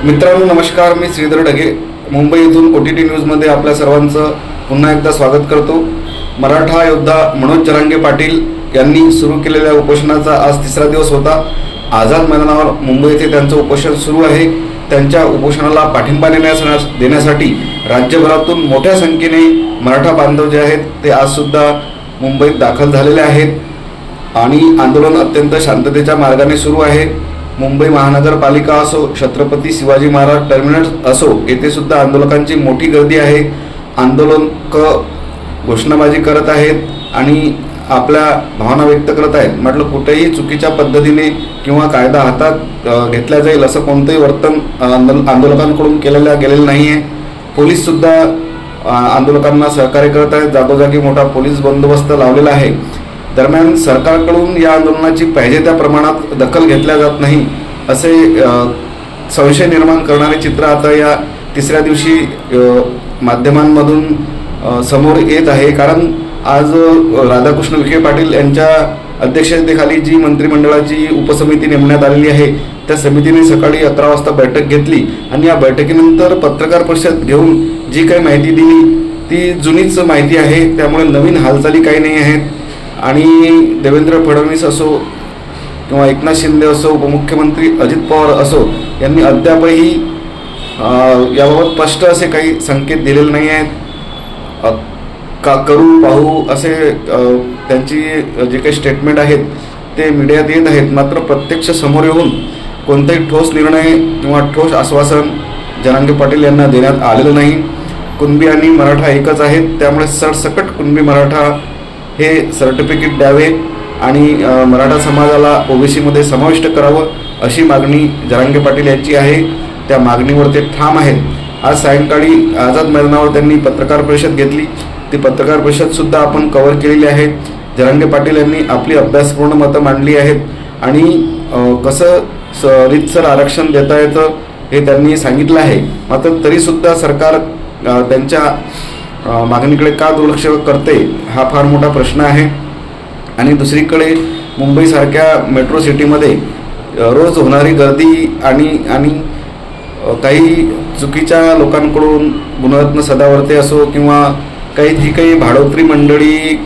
मित्रांनो नमस्कार, मी श्रीधर ढगे मुंबई येथून OTT न्यूजमध्ये आपल्या सर्वांचं पुन्हा एकदा स्वागत करतो। मराठा योद्धा मनोज जरांगे पाटील यांनी सुरू केलेल्या उपोषणाचा आज तिसरा दिवस होता। आझाद मैदानावर मुंबई येथे त्यांचं उपोषण सुरू आहे। त्यांच्या उपोषणाला पाठिंबा देण्यासाठी राज्यभरातून मोठ्या संख्येने मराठा बांधव जे आहेत ते आज सुद्धा मुंबईत दाखल झालेले आहेत आणि आंदोलन अत्यंत शांततेच्या मार्गाने सुरू आहे। मुंबई महानगरपालिका असो, छत्रपती शिवाजी महाराज टर्मिनस असो, येथे सुद्धा आंदोलकांची मोठी गर्दी आहे। आंदोलक घोषणाबाजी करत आहेत आणि आपल्या भावना व्यक्त करत आहेत। म्हटलं कुठेही चुकीच्या पद्धतीने किंवा कायदा हातात घेतला जाईल असं कोणतेही वर्तन आंदोलकांकडून गेलेलं नाहीये। पोलीस सुद्धा आंदोलकांना सहकार्य करत आहेत। जागोजागी मोठा पोलीस बंदोबस्त लावलेला आहे। दरम्यान सरकारकडून या आंदोलनाची पाहिजे त्या प्रमाणात दखल घेतल्या जात नाही असे संशय निर्माण करणारे चित्र आता या तिसऱ्या दिवशी माध्यमांमधून समोर येत आहे। कारण आज राधाकृष्ण विखे पाटील यांच्या अध्यक्षतेखाली जी मंत्रिमंडळाची उपसमिती नेमण्यात आलेली आहे त्या समितीने सकाळी 11 वाजता बैठक घेतली आणि या बैठकीनंतर पत्रकार परिषद घेऊन जी काही माहिती दिली ती जुनीच माहिती आहे। त्यामुळे नवीन हालचाली काही नाही आहेत आणि देवेंद्र फडणवीस असो किंवा एकनाथ शिंदे असो, उपमुख्यमंत्री अजित पवार असो यांनी अद्यापही याबाबत स्पष्ट असे काही संकेत दिलेले नाही आहेत। का करू पाहू असे त्यांची जे काही स्टेटमेंट आहेत ते मीडियात येत आहेत, मात्र प्रत्यक्ष समोर येऊन कोणताही ठोस निर्णय किंवा ठोस आश्वासन जरांगे पाटील यांना देण्यात आलेलं नाही। कुणबी आणि मराठा एकच आहेत, त्यामुळे सरसकट कुणबी मराठा हे सर्टिफिकेट द्यावे आणि मराठा समाजाला OBC मध्ये समाविष्ट करावं अशी मागणी जरांगे पाटील यांची आहे। त्या मागणीवर ते ठाम आहेत। आज सायंकाळी आझाद मैदानावर त्यांनी पत्रकार परिषद घेतली। ती पत्रकार परिषद सुद्धा आपण कव्हर केलेली आहे। जरांगे पाटील यांनी आपली अभ्यासपूर्ण मतं मांडली आहेत आणि कसं रीतसर आरक्षण देता येतं हे त्यांनी सांगितलं आहे। मात्र तरीसुद्धा सरकार त्यांच्या मागणीकडे का दुर्लक्ष करते हा फार मोठा प्रश्न आहे। आणि दुसरीकडे मुंबईसारख्या मेट्रो सिटीमध्ये रोज होणारी गर्दी आणि काही चुकीच्या लोकांकडून गुणरत्न सदावर्ते असो किंवा जी काही भाडोत्री मंडळी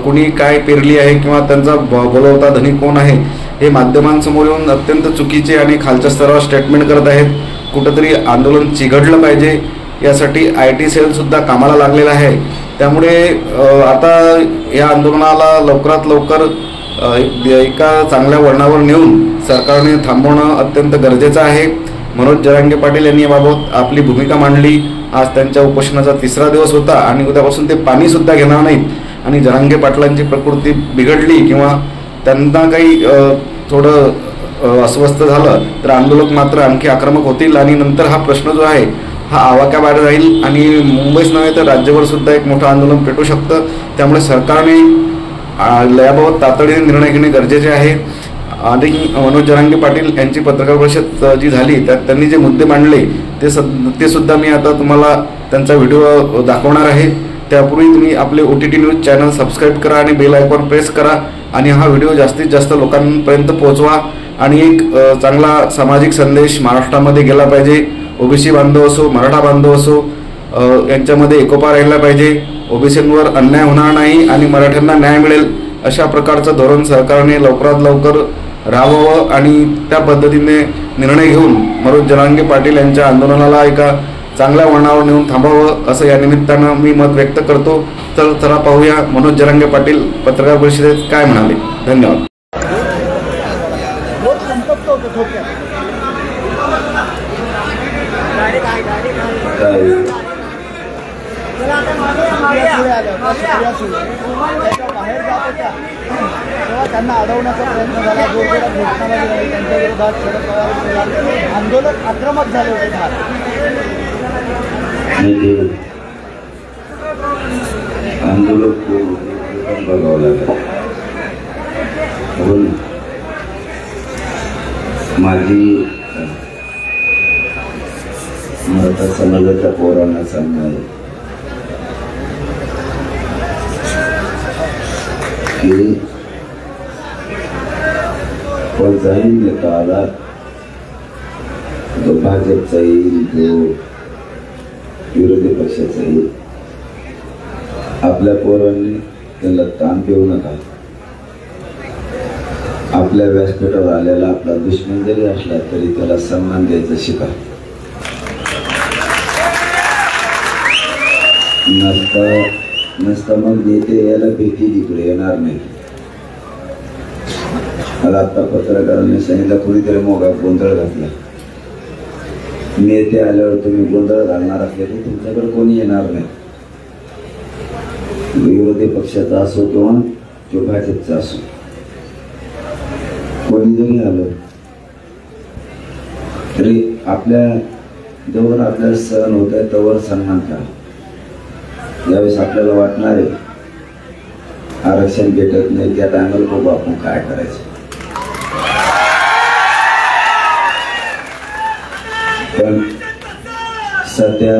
कुणी काय पेरली आहे किंवा त्यांचा बोलवता धनी कोण आहे हे माध्यमांसमोर येऊन अत्यंत चुकीचे आणि खालच्या स्तरावर स्टेटमेंट करत आहेत। कुठंतरी आंदोलन चिघडलं पाहिजे यासाठी IT सेल सुद्धा कामाला लागलेला आहे। त्यामुळे आता या आंदोलनाला लवकरात लवकर एका चांगल्या वळणावर नेऊन सरकारने थांबवणं अत्यंत गरजेचं आहे। मनोज जरांगे पाटील यांनी याबाबत आपली भूमिका मांडली। आज त्यांच्या उपोषणाचा तिसरा दिवस होता आणि उद्यापासून ते पाणी सुद्धा घेणार नाहीत आणि जरांगे पाटलांची प्रकृती बिघडली किंवा त्यांना काही थोडं अस्वस्थ झालं तर आंदोलक मात्र आणखी आक्रमक होतील आणि नंतर हा प्रश्न जो आहे हा आवाक्याबाहेर राहील आणि मुंबईच नव्हे तर राज्यभर सुद्धा एक मोठं आंदोलन पेटू शकतं। त्यामुळे सरकारने याबाबत तातडीने निर्णय घेणे गरजेचे आहे। आणि मनोज जरांगे पाटील यांची पत्रकार परिषद जी झाली त्यात त्यांनी जे मुद्दे मांडले ते सुद्धा मी आता तुम्हाला त्यांचा व्हिडिओ दाखवणार आहे। त्यापूर्वी तुम्ही आपले OTT न्यूज चॅनल सबस्क्राईब करा आणि बेल आयकॉन प्रेस करा आणि हा व्हिडिओ जास्तीत जास्त लोकांपर्यंत पोहोचवा आणि एक चांगला सामाजिक संदेश महाराष्ट्रामध्ये गेला पाहिजे। OBC बांधव असो, मराठा बांधव असो यांच्यामध्ये एकोपा राहिला पाहिजे। OBCंवर अन्याय होणार नाही आणि मराठ्यांना न्याय मिळेल अशा प्रकारचं धोरण सरकारने लवकरात लवकर राबवावं आणि त्या पद्धतीने निर्णय घेऊन मनोज जरांगे पाटील यांच्या आंदोलनाला एका चांगल्या वळणावर नेऊन थांबावं असं या निमित्तानं मी मत व्यक्त करतो। तर चला पाहूया मनोज जरांगे पाटील पत्रकार परिषदेत काय म्हणाले। धन्यवाद। बाहेर जात होत्या तेव्हा त्यांना अडवण्याचा प्रयत्न झाला, जोरदार घोषणाबाजी झाली, त्यांच्या विरोधात शरद पवार आंदोलक आक्रमक झाले होते। आंदोलक बघावं लागेल। माझी मराठा समाजाच्या पोरांना सांगणार की कोणताही नेता आला तो भाजपचा येईल, तो विरोधी पक्षाचा येईल. आपल्या पोरांनी त्याला ताण देऊ नका. आपल्या व्यासपीठावर आलेला आपला दुश्मन जरी असला तरी त्याला सन्मान द्यायचा शिका. नसता मग नेते यायला भीती तिकडे येणार नाही. मला आता पत्रकारांनी सांगितलं कोणीतरी मोगा गोंधळ घातला. नेते आल्यावर तुम्ही गोंधळ घालणार असले तर तुमच्याकडे कोणी येणार नाही. विरोधी पक्षाचा असो किंवा जो भाजपचा असो, कोणी जरी आलं तरी आपल्या जोवर आपल्याला सहन होत आहे तोवर सन्मान करा. ज्यावेळेस आपल्याला वाटणार आहे आरक्षण भेटत नाही त्या टायमाला बघू आपण काय करायचं. पण सध्या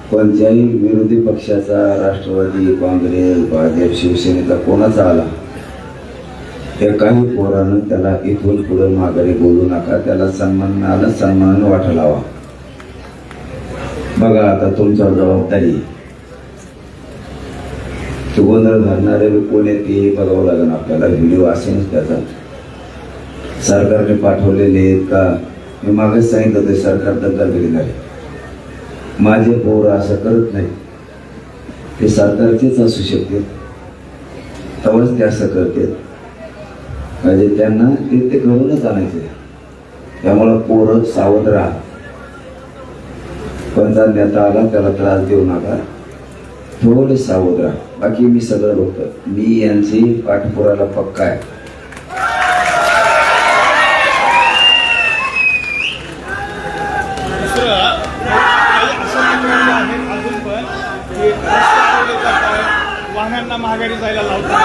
कोणत्याही विरोधी पक्षाचा, राष्ट्रवादी, काँग्रेस, भाजप, शिवसेनेचा कोणाचा आला, एकाही पोरानं त्याला इथून पुढे माघारी बोलू नका. त्याला सन्मान मिळाला, सन्मानाने वाटा लावा. बघा आता तुमच्यावर जबाबदारी. तो गोंधळ घालणारे कोण आहे ते बघावं लागेल आपल्याला. व्हिडिओ असेलच त्याचा सरकारने पाठवलेले आहेत का. मी मागेच सांगितलं ते सरकार दखलगिरी झाली. माझे पोर असं करत नाही, ते सरकारचेच असू शकते तेव्हाच ते असं करते. म्हणजे त्यांना ते घडूनच आणायचे. त्यामुळं पोरं सावध राहा. कोणता नेता आला त्याला त्रास देऊ नका, थोडे सावध राहा. बाकी मी सगळं बघतो. मी यांची पाठपुराला पक्का आहे. वाहनांना महागारी जायला लावतात,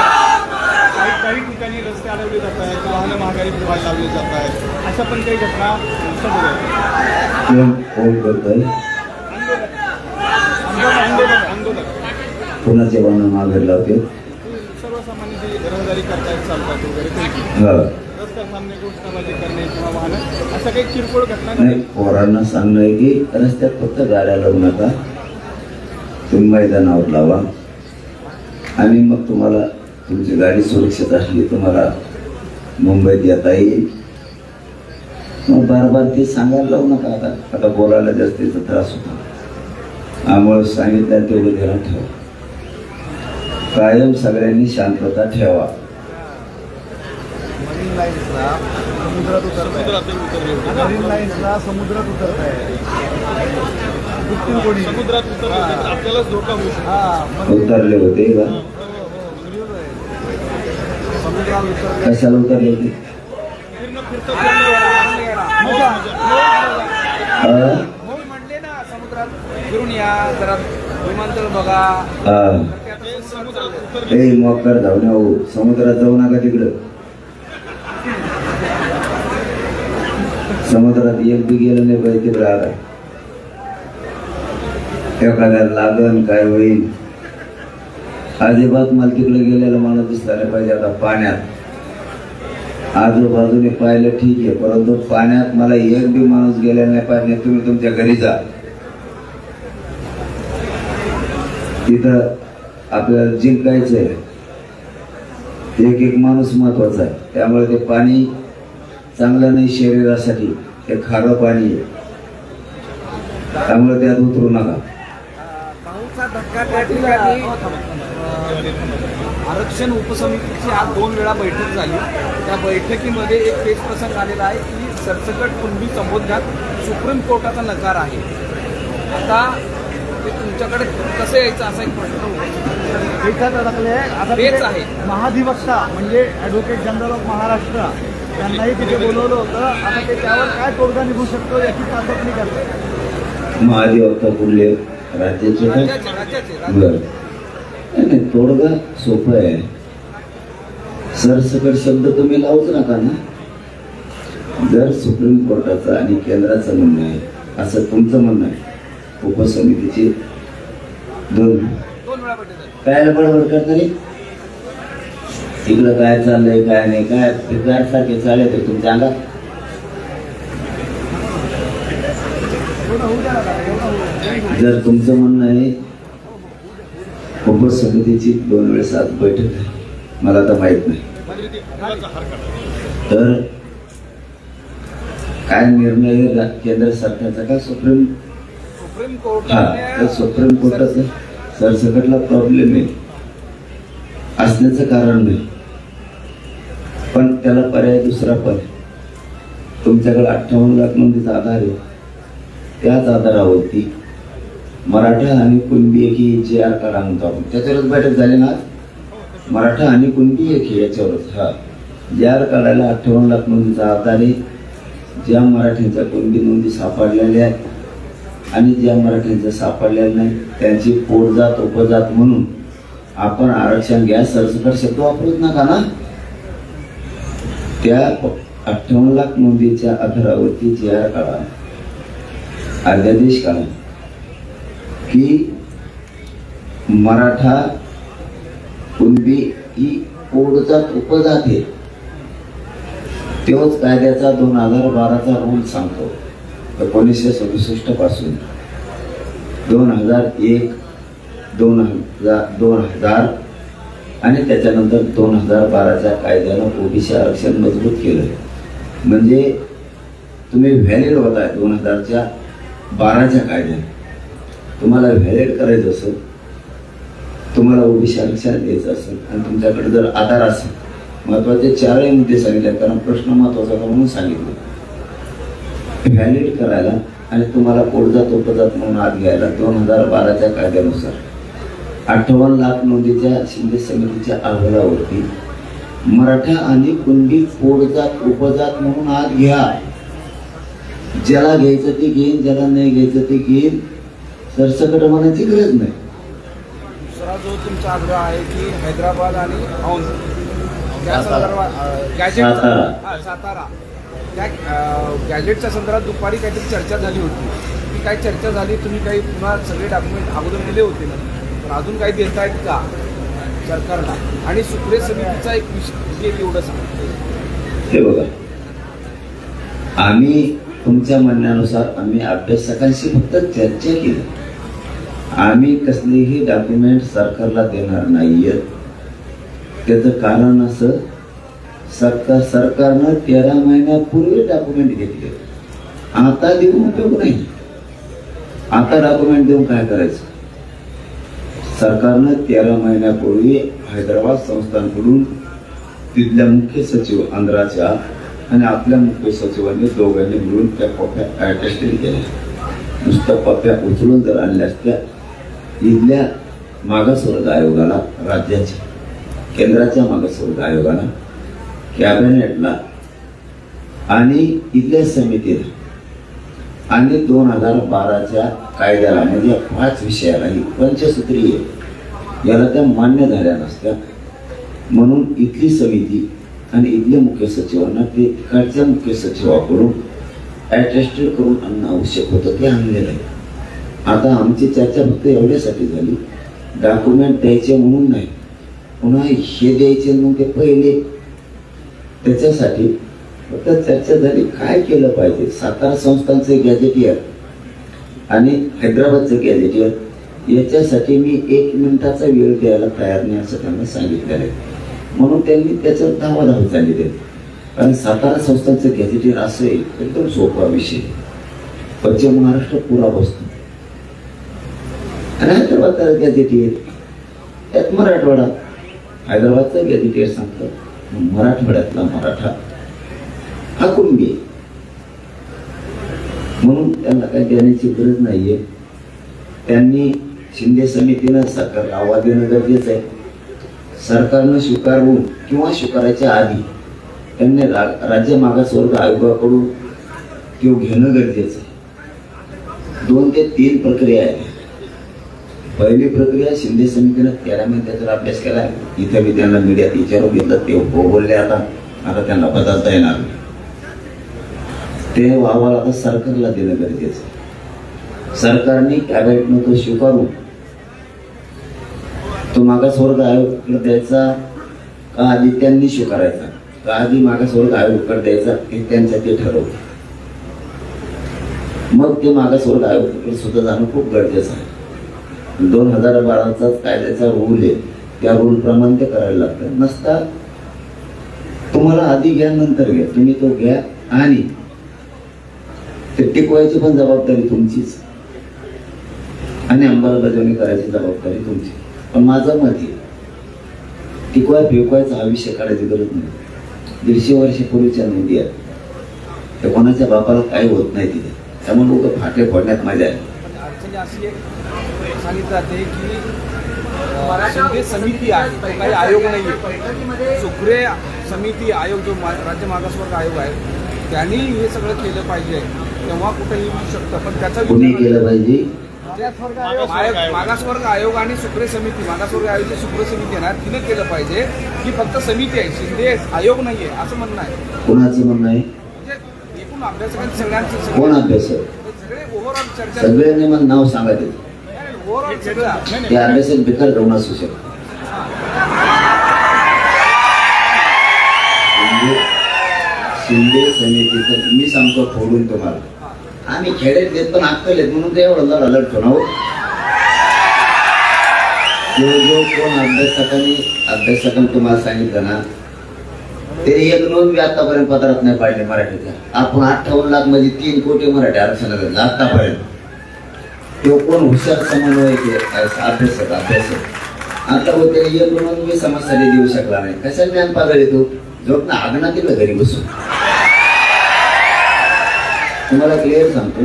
काही ठिकाणी रस्ते अडवले जात आहेत, वाहनं महागारी फिरवायला लावले जात आहेत. अशा पण काही घटना समोर कोणाचे वाहन महागारी लावते. सर्वसामान्य जे रहदारी करतायत, चालतात वगैरे रस्ता सामने घोषणाबाजी करणे किंवा वाहनं असं काही किरकोळ घटना नाही. पोरांना सांगणं आहे की रस्त्यात फक्त गाड्या लावू नका, तुम्ही मैदानावर लावा. आणि मग तुम्हाला तुमची गाडी सुरक्षित असली तुम्हाला मुंबईत येता येईल. मग बार ते सांगायला लावू नका. आता बोलायला जास्तीचा त्रास होतो. त्यामुळे सांगितलं तेवढं ध्यान ठेवा. कायम सगळ्यांनी शांतता ठेवा. मरीन लाईन्सला समुद्रात उतरत आहे. समुद्रात आपल्यालाच धोका होऊ शकतो. उतरले होते का? कशाला उतरले होते? म्हणले ना समुद्रात फिरून या, जरा विमानतळ बघा. मोकर जाऊ ना, समुद्रात जाऊ नका. तिकडं समुद्रात एक बी गेलं नाही पाहिजे. तिकडं आला एखाद्याला लागन काय होईल. अजिबात मला तिकडे गेलेला मला दिसला नाही पाहिजे. आता पाण्यात आजूबाजूने पाहिलं ठीक आहे, परंतु पाण्यात मला एक बी माणूस गेलेला नाही पाहिजे. तुम्ही तुमच्या घरी जा. तिथं आपल्याला जिंकायचंय. एक माणूस महत्वाचा आहे. त्यामुळे ते पाणी चांगलं नाही शरीरासाठी. ते खारं पाणी आहे, त्यामुळे त्यात उतरू नका. आरक्षण उपसमितीची आज 2 वेळा बैठक झाली. त्या बैठकीमध्ये एक पेच प्रसंग आलेला आहे की सरसकट कुणबी संबोधनात सुप्रीम कोर्टाचा नकार आहे. आता ते तुमच्याकडे कसं यायचं असा एक प्रश्न एकाच अडकले. आता तेच आहे महाधिवक्ता म्हणजे ॲडव्होकेट जनरल ऑफ महाराष्ट्र त्यांनाही तिथे बोलवलं होतं. आता ते त्यावर काय तोडगा निघू शकतो याची तपासणी करतात. महाधिवक्ता कुठले? राज्याचे का? बरं, नाही तोडगा सोपं आहे. सरसकट शब्द तुम्ही लावूच नका ना. जर सुप्रीम कोर्टाचं आणि केंद्राचं म्हणणं आहे असं तुमचं म्हणणं आहे, उपसमितीची 2 वेळा बैठक काय बडबड करणारी. इकडं काय चाललंय काय नाही काय सारखे चालले ते तुमच्या अंगात. एवढं होऊ द्या ना, एवढं होऊ द्या. जर तुमचं म्हणणं आहे उपसमितीची 2 वेळेस आज बैठक आहे, मला तर माहित नाही, तर काय निर्णय आहे केंद्र सरकारचा का सुप्रीम कोर्टाने सुप्रीम कोर्टाचा सरसकटला प्रॉब्लेम आहे असण्याचं कारण नाही, पण त्याला पर्याय दुसरा पण आहे. तुमच्याकडे 58 लाख नोंदीचा आधार आहे, त्याच आधारावरती मराठा आणि कुणबी एकी JR काढा म्हणतो आपण, त्याच्यावरच बैठक झाली ना. मराठा आणि कुणबी एकी याच्यावरच JR काढायला 58 लाख नोंदीचा आधार आहे. ज्या मराठ्यांच्या कुणबी नोंदी सापडलेल्या आहेत आणि ज्या मराठ्यांच्या सापडलेल्या नाही त्यांची पोटजात उपजात म्हणून आपण आरक्षण घ्या सरसकट शब्द वापरूच नका ना. त्या 58 लाख नोंदीच्या आधारावरती JR काढा, अध्यादेश काढा की मराठा कुणबी ही पोटजात उपजात आहे. तोच कायद्याचा 2012चा रूल सांगतो. 1967 पासून 2001, 2000 आणि त्याच्यानंतर 2012च्या कायद्यानं ओबीसी आरक्षण मजबूत केलं. म्हणजे तुम्ही व्हॅलिड होताय 2012च्या कायद्याने. तुम्हाला व्हॅलिड करायचं असेल, तुम्हाला ओबीसी आरक्षण द्यायचं असेल आणि तुमच्याकडे जर आधार असेल, महत्वाचे 4 मुद्दे सांगितले कारण प्रश्न महत्वाचा म्हणून सांगितले. व्हॅलिड करायला आणि तुम्हाला पोटजात उपजात म्हणून आत घ्यायला 2012च्या कायद्यानुसार 58 लाख नोंदीच्या शिंदे समितीच्या अहवालावरती मराठा आणि कुणबी पोटजात उपजात म्हणून आत घ्या. ज्याला घ्यायचं ते घेईन, ज्याला नाही घ्यायचं ते घेईन, सरसकट म्हणायची गरज नाही. दुसरा जो तुमचा आग्रह आहे की हैदराबाद आणि औंध त्या संदर्भात सातारा त्या गॅजेटच्या संदर्भात दुपारी काहीतरी चर्चा झाली होती. ती काय चर्चा झाली, तुम्ही काही पुन्हा सगळे डॉक्युमेंट अगोदर दिले होते ना, पण अजून काही देत आहेत का सरकारला? आणि सुप्रीम समितीचा एक विषय एवढं सांगतो. हे बघा, आम्ही तुमच्या म्हणण्यानुसार आम्ही अभ्यासकांशी फक्त चर्चा केली. आम्ही कसलीही डॉक्युमेंट सरकारला देणार नाहीयेत. त्याचं कारण असं, सरकारनं 13 महिन्यापूर्वी डॉक्युमेंट घेतले. आता देऊन उपयोग नाही. आता डॉक्युमेंट देऊन काय करायचं? सरकारनं 13 महिन्यापूर्वी हैदराबाद संस्थानकडून तिथल्या मुख्य सचिव आंध्राच्या आणि आपल्या मुख्य सचिवांनी दोघांनी मिळून त्या पप्प्या अटेस्टेड केल्या. नुसतं पप्प्या उचलून जर आणल्या असत्या, इथल्या मागासवर्ग आयोगाला, राज्याच्या केंद्राच्या मागासवर्ग आयोगाला, कॅबिनेटला आणि इथल्या समितीला आणि 2012च्या कायद्याला, म्हणजे 5 विषयाला ही पंचसूत्रीय याला त्या मान्य झाल्या नसत्या. म्हणून इथली समिती आणि इथल्या मुख्य सचिवांना ते तिकडच्या मुख्य सचिवाकडून अटेस्टेड करून आणणं आवश्यक होतं, ते आणलेलं आहे. आता आमची चर्चा फक्त एवढ्यासाठी झाली, डॉक्युमेंट द्यायचे म्हणून नाही, पुन्हा हे द्यायचे मग ते पहिले, त्याच्यासाठी फक्त चर्चा झाली काय केलं पाहिजे. सातारा संस्थांचे गॅजेटियर आणि हैदराबादचे गॅजेटियर याच्यासाठी मी 1 मिनिटाचा वेळ द्यायला तयार नाही असं त्यांना सांगितलेलं आहे. म्हणून त्यांनी त्याच्यावर धावाधाव चालली आहे. कारण सातारा संस्थांचं गॅजेटियर असं एकदम सोपा विषय, पश्चिम महाराष्ट्र पुरा बसतो आणि हैदराबादचा गॅजेटियर त्यात मराठवाडा. हैदराबादचा गॅजेटियर सांगतं मराठवाड्यातला मराठा हा कुणबी, म्हणून त्यांना काही देण्याची गरज नाहीये. त्यांनी शिंदे समितीनं सरकारला आवाज देणं गरजेचं आहे. सरकारनं स्वीकारवून किंवा स्वीकारायच्या आधी त्यांनी राज्य मागासवर्ग आयोगाकडून तो घेणं गरजेचं आहे. 2 ते 3 प्रक्रिया आहेत. पहिली प्रक्रिया शिंदे समितीनं 13 महिन्याचा अभ्यास केला. इथे मी त्यांना मीडियात विचारून घेतलं, ते बोलले आता त्यांना बदलता येणार नाही. ते अहवाल आता सरकारला देणं गरजेचं आहे. सरकारने कॅबिनेटनं तो स्वीकारून तो मागासवर्ग आयोगाकडे द्यायचा का आधी त्यांनी स्वीकारायचा का आधी मागासवर्ग आयोगाकडे द्यायचा हे त्यांचं ते ठरवलं. मग ते मागासवर्ग आयोगाकडे सुद्धा जाणं खूप गरजेचं आहे. 2012चा कायद्याचा रूल आहे, त्या रूल प्रमाणे ते करायला लागतं. नसता तुम्हाला आधी घ्या नंतर घ्या, तुम्ही तो घ्या आणि ते टिकवायची पण जबाबदारी तुमचीच आणि अंमलबजावणी करायची जबाबदारी तुमची. पण माझं मत आहे टिकवाय फिकवायचा हा विषय काढायची गरज नाही. 150 वर्षापूर्वीच्या नोंदी आहेत, त्या कोणाच्या बापाला काही होत नाही तिथे, त्यामुळे लोक फाटे फोडण्यात मजा आहे. अडचणी अशी एक सांगितलं जाते की शिंदे समिती आहे, तो काही आयोग नाही आहे. सुप्रे समिती आयोग जो राज्य मागासवर्ग आयोग आहे त्यांनी हे सगळं केलं पाहिजे, तेव्हा कुठेही होऊ शकतं. पण त्याचा कोणी केलं पाहिजे? मागासवर्ग आयोग आणि सुप्रे समिती, मागासवर्ग आयोगाची सुप्रे समिती आहे ना, तिने केलं पाहिजे. ही फक्त समिती आहे, शिंदे आयोग नाहीये असं म्हणणं आहे. कोणाचं म्हणणं आहे? म्हणजे एकूण अभ्यासकांनी सगळ्यांचं कोण अभ्यासक? सगळे ओव्हरऑल चर्चा, सगळ्यांनी मला नाव सांगा ते. ओव्हरऑल सगळं ते अभ्यासक बेकार जाऊन असू शकतो. शिंदे समितीचं मी सांगतो फोडून तुम्हाला, आम्ही खेड्यात देत पण अक्कल येत म्हणून ते एवढं लढतो ना. जो कोण अभ्यासकांनी तुम्हाला सांगितलं ना, ते एक नोंद बी आतापर्यंत पत्रात नाही पाडले मराठीच्या. आपण 58 लाख म्हणजे 3 कोटी मराठी आरक्षण आतापर्यंत. तो कोण हुशार समन्वय अभ्यासक आता होते एक नोंद बी समस्या देऊ शकला नाही. कशाला ज्ञान पागळ येतो झोप ना आगना तिला घरी बसून. तुम्हाला क्लिअर सांगतो,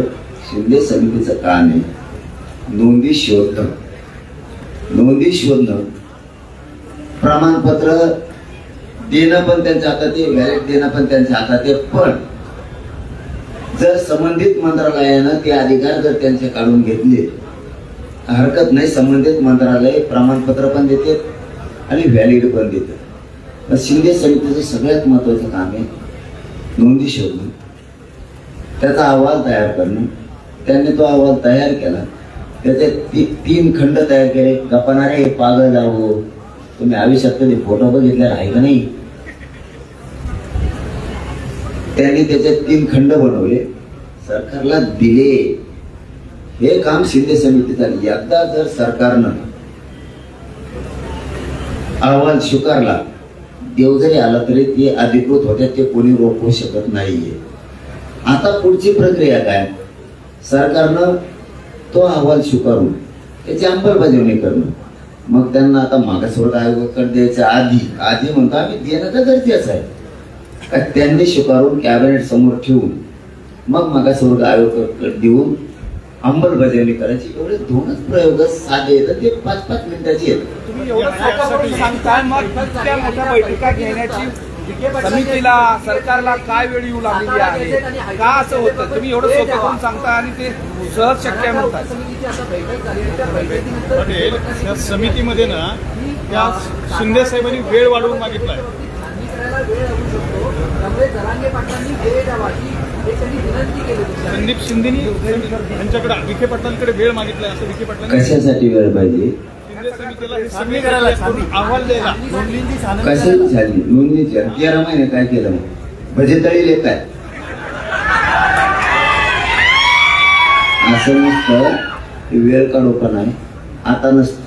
शिंदे समितीचं काम आहे नोंदी शोधणं, प्रमाणपत्र देणं पण त्यांच्या हातात आहे, व्हॅलिड देणं पण त्यांच्या हातात आहे. पण जर संबंधित मंत्रालयानं ते अधिकार जर त्यांचे काढून घेतले हरकत नाही. संबंधित मंत्रालय प्रमाणपत्र पण देते आणि व्हॅलिड पण देते. पण शिंदे समितीचं सगळ्यात महत्वाचं काम आहे नोंदी शोधणं, त्याचा अहवाल तयार करणं. त्यांनी तो अहवाल तयार केला, त्याचे 3 खंड तयार केले. गप्पानारे पागल जावो, तुम्ही आयुष्यात कधी फोटो बघितले आहे का नाही? त्यांनी त्याचे 3 खंड बनवले, सरकारला दिले. हे काम शिंदे समितीचं. एकदा जर सरकारनं अहवाल स्वीकारला, देव जरी आला तरी ते अधिकृत होत्या, ते कोणी रोखू शकत नाहीये. आता पुढची प्रक्रिया काय? सरकारनं तो अहवाल स्वीकारून त्याची अंमलबजावणी करणं. मग त्यांना आता मागासवर्ग आयोगाकडे द्यायच्या आधी म्हणतो आम्ही देणं तर गरजेचं आहे का, त्यांनी स्वीकारून कॅबिनेट समोर ठेवून मग मागासवर्ग आयोगाकडे देऊन अंमलबजावणी करायची. एवढे 2च प्रयोग साधे आहेत, ते 5-5 मिनिटाचे आहेत. तुम्ही एवढं सोपं करून सांगताय, मग इतक्या मोठ्या बैठका घेण्याची समितीला सरकारला काय वेळ येऊ लागलेली आहे? का असं होतं? तुम्ही एवढं सोपं करून सांगता आणि ते सहज शक्य म्हणतात. पटेल, त्या समितीमध्ये ना त्या शिंदे साहेबांनी वेळ वाढवून मागितलाय. संदीप शिंदेनी यांच्याकडे विखे पाटलांकडे वेळ मागितलाय, असं विखे पाटलांनी. कशासाठी वेळ पाहिजे? शिंदे समितीला अहवाल द्यायला. कशाची झाली नोंदणीची? 11 महिने काय केलं? बजेट तळीले काय? असं नसतं, वेळ काढू का नाही आता नसतं.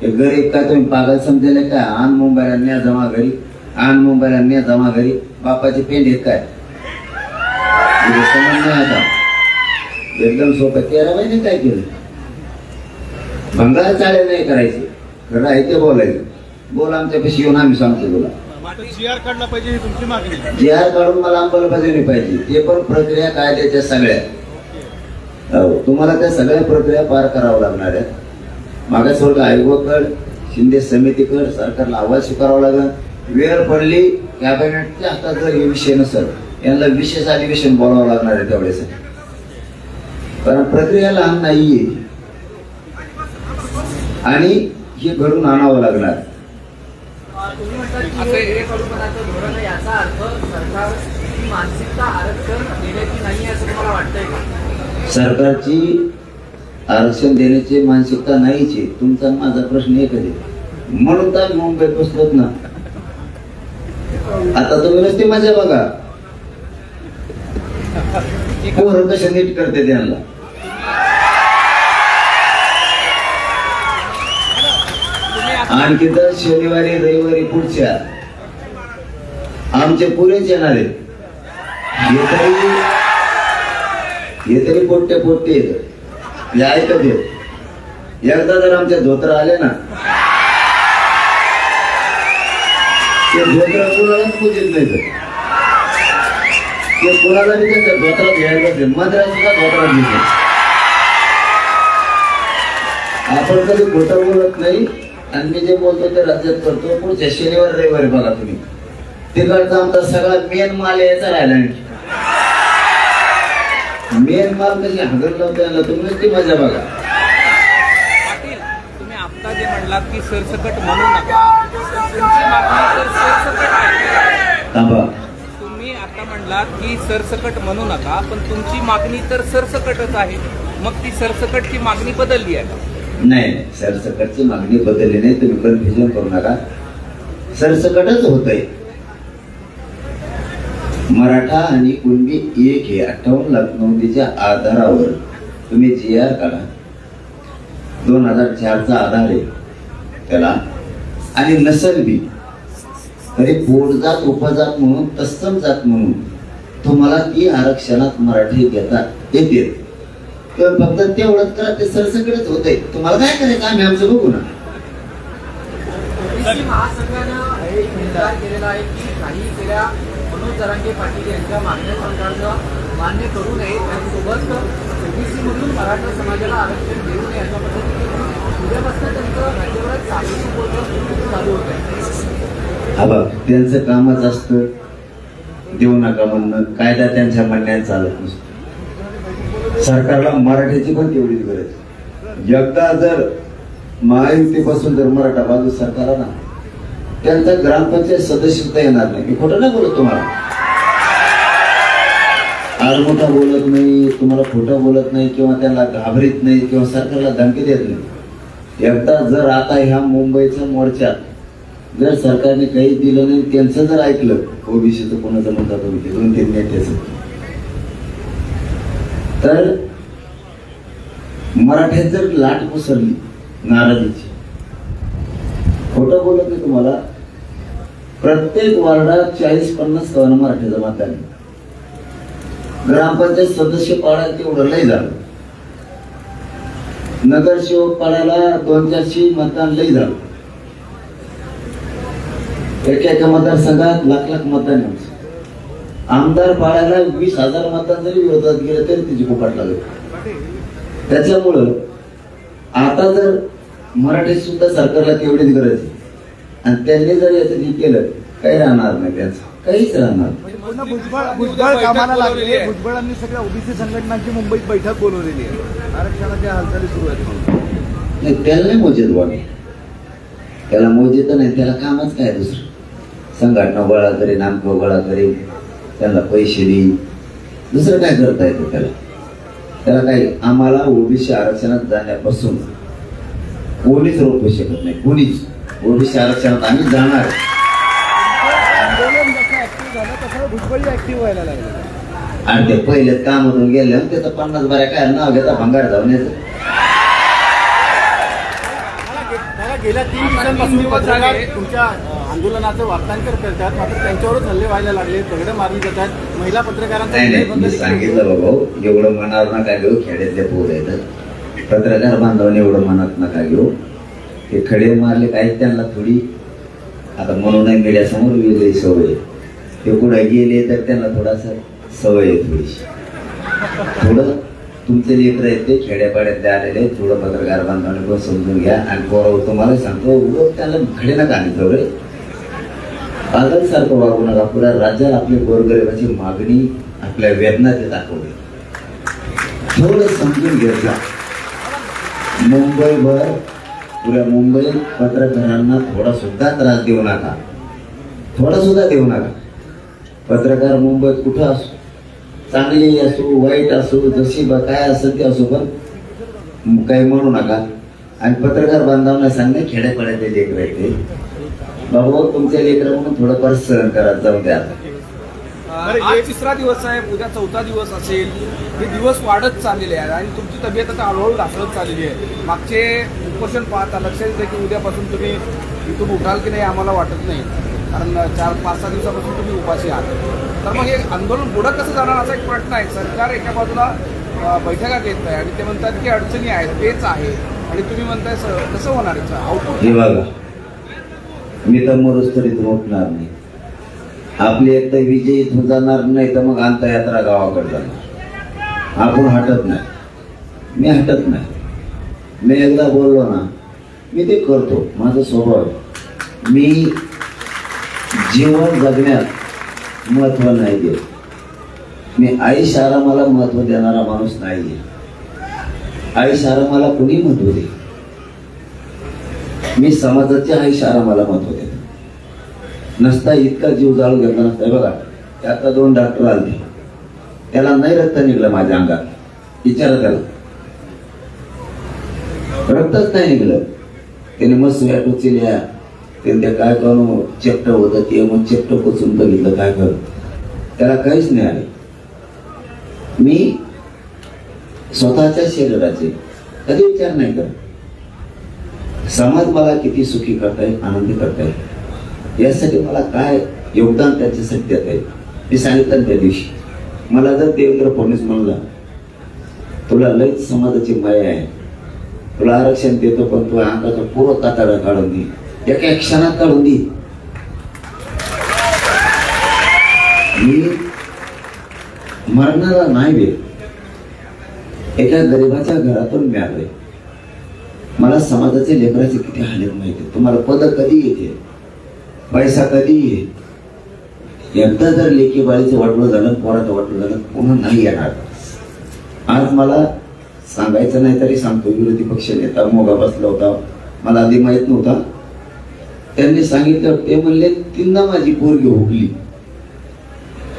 हे गरीब काय तुम्ही पागल समजेल काय? आण मुंबईला न्या जमा घरी, आण मुंबईला न्या जमा घरी. बापाचे पेंड आहेत काय? समज नाही आता, एकदम सोपं. 13 महिने काय केलं? भंगार चाळे नाही करायचे, खरं आहे ते बोलायचं. बोल आमच्यापाशी येऊन आम्ही सांगतो तुला. GR काढला पाहिजे ही तुमची मागणी. GR काढून मला अंमलबजावणी पाहिजे. ते पण प्रक्रिया कायद्याच्या सगळ्या. तुम्हाला त्या सगळ्या प्रक्रिया पार करावं लागणार आहेत. मागासवर्ग आयोगाकडे, शिंदे समितीकडे सरकारला अहवाल स्वीकारावा लागेल. वेळ पडली कॅबिनेटच्या हातात जर हे विषय नसेल, यांना विशेष अधिवेशन बोलावं लागणार आहे तेवढ्यासाठी. कारण प्रक्रिया लहान नाहीये आणि हे घडून आणावं लागणार. याचा अर्थ सरकारची मानसिकता आरक्षण देण्याची नाही असं तुम्हाला वाटतंय का? सरकारची आरक्षण देण्याची मानसिकता नाहीची. तुमचा माझा प्रश्न एकच आहे, म्हणून तर मुंबईत बसलोत ना. आता तुम्ही नुसती मजा बघा, पोरं कशा नीट करते त्यांना. आणखी तर शनिवारी रविवारी पुढच्या आमचे पुरेच येणार आहेत. हे तरी पोट्टे येत ऐकत येत. एकदा जर आमच्या धोत्र आले ना, ते धोत्र कुणालाच पूजित नाही. ते कुणाला बी त्यांच्या धोत्रात घ्यायला मात्र सुद्धा धोत्रात घेतले. आपण कधी खोटं बोलत नाही आणि मी जे बोलतो ते राज्यात करतो. पुढच्या शनिवार रविवारी बघा तुम्ही, तिकडचा आमचा सगळा मेन माल यायचा राहिला नाही. मेन माल कशी हगल लावता तुम्ही ती मजा बघा. पाटील, तुम्ही आता जे म्हणलात की सरसकट म्हणू नका, तुमची मागणी तर सरसकट आहे. तुम्ही आता म्हणलात की सरसकट म्हणू नका, पण तुमची मागणी तर सरसकटच आहे. मग ती सरसकटची मागणी बदलली आहे का? नाही, सरसकटची मागणी बदलली नाही. तुम्ही कन्फ्युजन करू नका. सरसकटच होतंय. मराठा आणि कुणबी एक हे 58 लाख नोंदीच्या आधारावर तुम्ही GR काढा. 2004चा आधार आहे त्याला. आणि नसल बी तरी पोटजात उपजात म्हणून तत्सम जात म्हणून तुम्हाला ती आरक्षणात मराठी घेता येते. तर फक्त तेवढंच करा, ते सरसकटच होतंय. तुम्हाला काय करायचं आम्ही आमचं बघू ना. महासंघानं एक निर्धार केलेला आहे की काही केल्या मनोज जरांगे पाटील यांच्या मागण्या सरकारनं मान्य करू नये. त्यासोबत OBC मधून मराठा समाजाला आरक्षण देऊ नये अशा पद्धतीने उद्यापासून त्यांचं राज्यभरात सातत्य बोलणं चालू होत आहे. हा बघ, त्यांचं कामच असतं देऊ नका म्हणणं. कायदा त्यांच्या म्हणण्यात चालत नसतो. सरकारला मराठीची पण तेवढीच गरज. एकदा जर महायुतीपासून जर मराठा बाजू सरकारला ना, त्यांचा ग्रामपंचायत सदस्यता येणार नाही. मी खोटं नाही बोलत तुम्हाला. आडमोठा बोलत नाही, तुम्हाला खोटं बोलत नाही, किंवा त्यांना घाबरीत नाही, किंवा सरकारला धमकी देत नाही. एकदा जर आता ह्या मुंबईच्या मोर्चात जर सरकारने काही दिलं नाही, त्यांचं जर ऐकलं, ओबीसीचं कोणाचं म्हणतात तुम्ही 2-3 नेत्याचं, तर मराठ्यात जर लाट पसरली नाराजीची, खोटं बोलत नाही तुम्हाला, प्रत्येक वार्डात 40-50 कवाना मराठीचं मतदान. ग्रामपंचायत सदस्य पाडायला तेवढं लय झालं. नगरसेवक पाडायला 200-400 मतदान लय झालं. एका मतदारसंघात लाख मतदान आहे. आमदार पाडायला 20,000 मतदान जरी विरोधात गेलं तरी तिची फुकट लागेल. त्याच्यामुळं आता जर मराठी सुद्धा सरकारला तेवढीच गरज आहे. आणि त्यांनी जर याचं हे केलं, काही राहणार नाही, त्याचं काहीच राहणार. भुजबळ कामाला लागले. भुजबळांनी सगळ्या ओबीसी संघटनांची मुंबईत बैठक बोलवलेली आहे. आरक्षणाच्या हालचाली सुरू आहेत. नाही, त्याला नाही मोजेत वाढ. त्याला मोजेत नाही, त्याला कामच काय दुसरं. संघटना गोळा करेन, नामकं गोळा करेन, त्यांना पैसे देईन, दुसरं काय करता येतं त्याला. त्याला काही आम्हाला ओबीसी आरक्षणात जाण्यापासून कोणीच रोखू शकत नाही. कोणीच ओबीसी आरक्षणात आम्ही जाणार. आंदोलन जसं ऍक्टिव्ह झालं तसं भुजबळ ऍक्टिव्ह व्हायला लागले. आणि ते पहिलेच कामातून गेले, त्याचं 50 बऱ्या काय नाव घेता भंगार जाऊन येतं. गेल्या 3 दिवसांपासून पत्रकार तुमच्या आंदोलनाचं वार्तांकन करतात, मात्र त्यांच्यावरच हल्ले व्हायला लागले, दगड मारली जातात. महिला पत्रकारांचा मी सांगितलं बाबा, एवढं मनावर नका घेऊ. खेड्यातले पोर आहेत, पत्रकार बांधवाने एवढं मनात नका घेऊ. ते खडे मारले काही त्यांना थोडी, आता म्हणून मीडियासमोर वेगळी सवय. ते कुठे गेले तर त्यांना थोडासा सवय आहे थोडीशी. थोडं तुमचे लेकर आहेत ते खेड्यापाड्यातले आलेले, थोडं पत्रकार बांधवाने पण समजून घ्या. आणि पोरावर तुम्हाला सांगतो, त्यांना खडे नका आणतो रे. पागलसारखं वागू नका. पुऱ्या राज्यात आपली गोरगरिबाची मागणी, आपल्या वेदना ते दाखवली. थोडं समजून घ्यायचा. मुंबईभर, पुऱ्या मुंबईत पत्रकारांना थोडा सुद्धा त्रास देऊ नका. थोडा सुद्धा देऊ नका. पत्रकार मुंबईत कुठं असो, चांगली असो वाईट असो, जशी काय असेल ते असो, पण काही म्हणू नका. आणि पत्रकार बांधवांना सांगणे, खेड्यापाड्यातले लेकर आहेत ते, बाबा तुमच्या लेकर म्हणून थोडंफार सहन करा, जाऊ द्या. आज 3रा दिवस आहे, उद्या 4था दिवस असेल. हे दिवस वाढत चाललेले आहेत आणि तुमची तब्येत आता हळूहळू ढासळत चाललेली आहे. मागचे उपोषण पाहता लक्षात येतं की उद्यापासून तुम्ही इथून उठाल की नाही आम्हाला वाटत नाही, कारण 4-5-6 दिवसापासून तुम्ही उपाशी आहात. तर मग हे आंदोलन पुढं कसं जाणार असा एक प्रश्न आहे. सरकार एका बाजूला बैठका घेत आहे आणि ते म्हणतात की अडचणी आहेत, तेच आहे, आणि तुम्ही म्हणताय कसं होणार याचं आउटपुट? हे बघा, मी तर मरोज तरी उठणार नाही. आपली एक तर विजय इथून जाणार नाही तर मग अंतयात्रा गावाकडे जाणार. आपण हटत नाही, मी हटत नाही. मी एकदा बोललो ना, मी ते करतो, माझा स्वभाव आहे. मी जीवन जगण्यात महत्व नाही देत. मी आयुष्य आरामाला महत्व देणारा माणूस नाहीये. आयुष्य आरामाला कुणी महत्व दे, मी समाजाच्या आयुष्य आरामाला महत्व देतो. नसता इतका जीव जाळून घेतला नसता. बघा, आता 2 डॉक्टर आले, त्याला नाही रक्त निघलं माझ्या अंगात. विचारा त्याला, रक्तच नाही निघलं. त्याने मस्त टोचल्या, ते काय करून चेप्ट होतं ते मग चेप्ट पोचून बघितलं काय कर, त्याला काहीच नाही आले. मी स्वतःच्या शरीराचे कधी विचार नाही करत. समाज मला किती सुखी करताय, आनंदी करताय, यासाठी मला काय योगदान त्याच्यासाठी देत आहे. मी सांगितलं त्या दिवशी, मला जर देवेंद्र फडणवीस म्हणला तुला लयच समाजाची माया आहे, तुला आरक्षण देतो पण तू अंगाचा पूर्व कातडा काढून दे, एका क्षणात काढून दे. मी मरणारा नाही वेळ. एका गरिबाच्या घरातून मी आलोय. मला समाजाचे लेकराचे किती हालत माहिती. तुम्हाला पद कधी येते, पैसा कधी येईल. एकदा जर लेकी बाळीचं वाटलं झालं, पोराचं वाटलं झालं, पुन्हा नाही येणार. आज मला सांगायचं नाही तरी सांगतो, विरोधी पक्ष नेता मोगा बसला होता, मला आधी माहित नव्हता. त्यांनी सांगितलं, ते म्हणले 3दा माझी पोरगी हुकली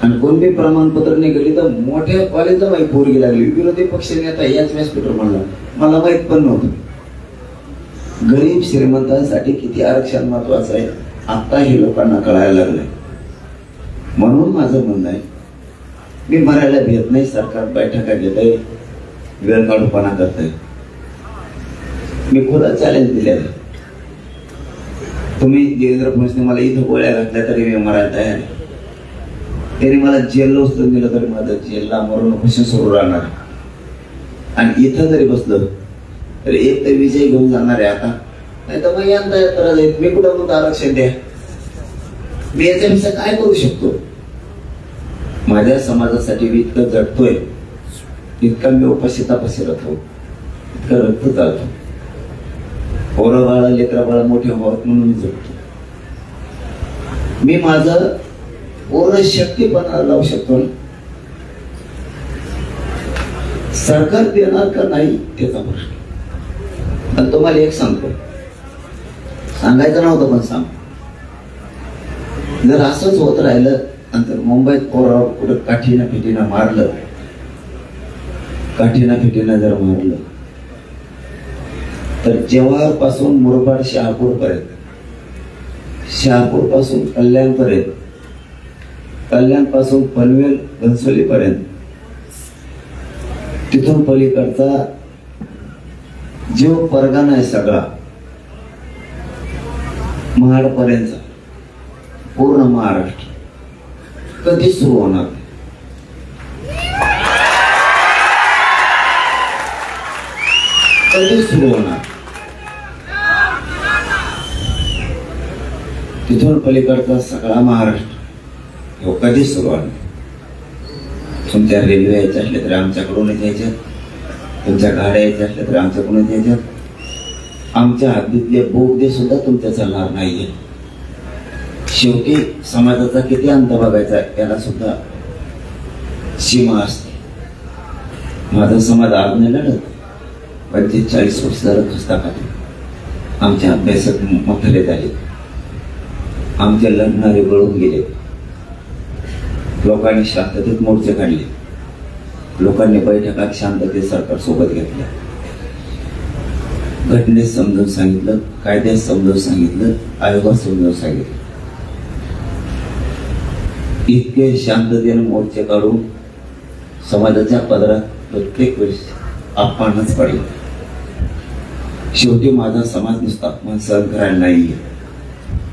आणि कोणते प्रमाणपत्र नाही गेली तर मोठ्या कॉलेजला माझी पोरगी लागली. विरोधी पक्ष नेता याच व्यासपीठावर म्हणला, मला माहित पण नव्हतं. गरीब श्रीमंतांसाठी किती आरक्षण महत्वाचं आहे आता हे लोकांना कळायला लागलंय. म्हणून माझं म्हणणं आहे, मी मरायला भेट नाही. सरकार बैठका घेत आहे, वेळ काढूपणा करत आहे. मी खुला चॅलेंज दिलेलं आहे. तुम्ही देवेंद्र फडणवीसने मला इथं गोळ्या घातल्या तरी मी मरायला तयार आहे. त्यांनी मला जेलला उचलून दिलं तरी माझं जेलला मरून खुशी सुरू राहणार. आणि इथं जरी बसलं तरी एक तर विजय घेऊन जाणार आहे आता, नाही तर मग यंदा यात्रा जाईल. मी कुठं म्हणतो आरक्षण द्या, मी याच्यापेक्षा काय करू शकतो. माझ्या समाजासाठी मी इतकं जगतोय, इतका मी उपाशी तापाशी राहतो, इतकं रक्त चालतो. पोरं बाळा लेकरा बाळा मोठे व्हावत म्हणून मी जगतो. मी माझं पूर्ण शक्तीपणा लावू शकतो. सरकार देणार का नाही त्याचा प्रश्न. पण तुम्हाला एक सांगतो, सांगायचं नव्हतं पण सांग. जर असंच होत राहिलं नंतर मुंबईत पोरावर कुठं काठीनं फिटीनं मारलं, काठीनं फिटीनं जर मारलं तर जवाहर पासून मुरबाड शहापूर पर्यंत, शहापूर पासून कल्याण पर्यंत, कल्याण पासून पनवेल घनसोली पर्यंत, तिथून पलीकडचा जो परगणा आहे सगळा महाड पर्यंत, पूर्ण महाराष्ट्र कधी सुरू होणार. कधी सुरू होणार. तिथून पलीकडचा सगळा महाराष्ट्र हो कधी सुरू होणार. तुमच्या रेल्वे यायच्या असल्या तरी आमच्याकडूनच यायच्या, तुमच्या गाड्या यायच्या असल्या तरी आमच्याकडूनच यायच्या. आमच्या हद्दीतले बोगदे सुद्धा तुमच्या चालणार नाहीये. शेवटी समाजाचा किती अंत बघायचा याला सुद्धा सीमा असते. माझा समाज आज नाही लढत, 45-40 वर्ष झालं खस्ता खाते. आमच्या अभ्यासक मोठे झाले, आमचे लढणारे गळून गेले. लोकांनी शांततेत मोर्चे काढले, लोकांनी बैठकात शांततेत सरकार सोबत घेतल्या. घटनेत समजावून सांगितलं, कायद्यात समजावून सांगितलं, आयोगात समजावून सांगितलं. इतके शांततेने मोर्चे काढून समाजाच्या पदरात प्रत्येक वेळेस अपमानच पडेल. शेवटी माझा समाज नुसता अपमान सहन करायला नाही,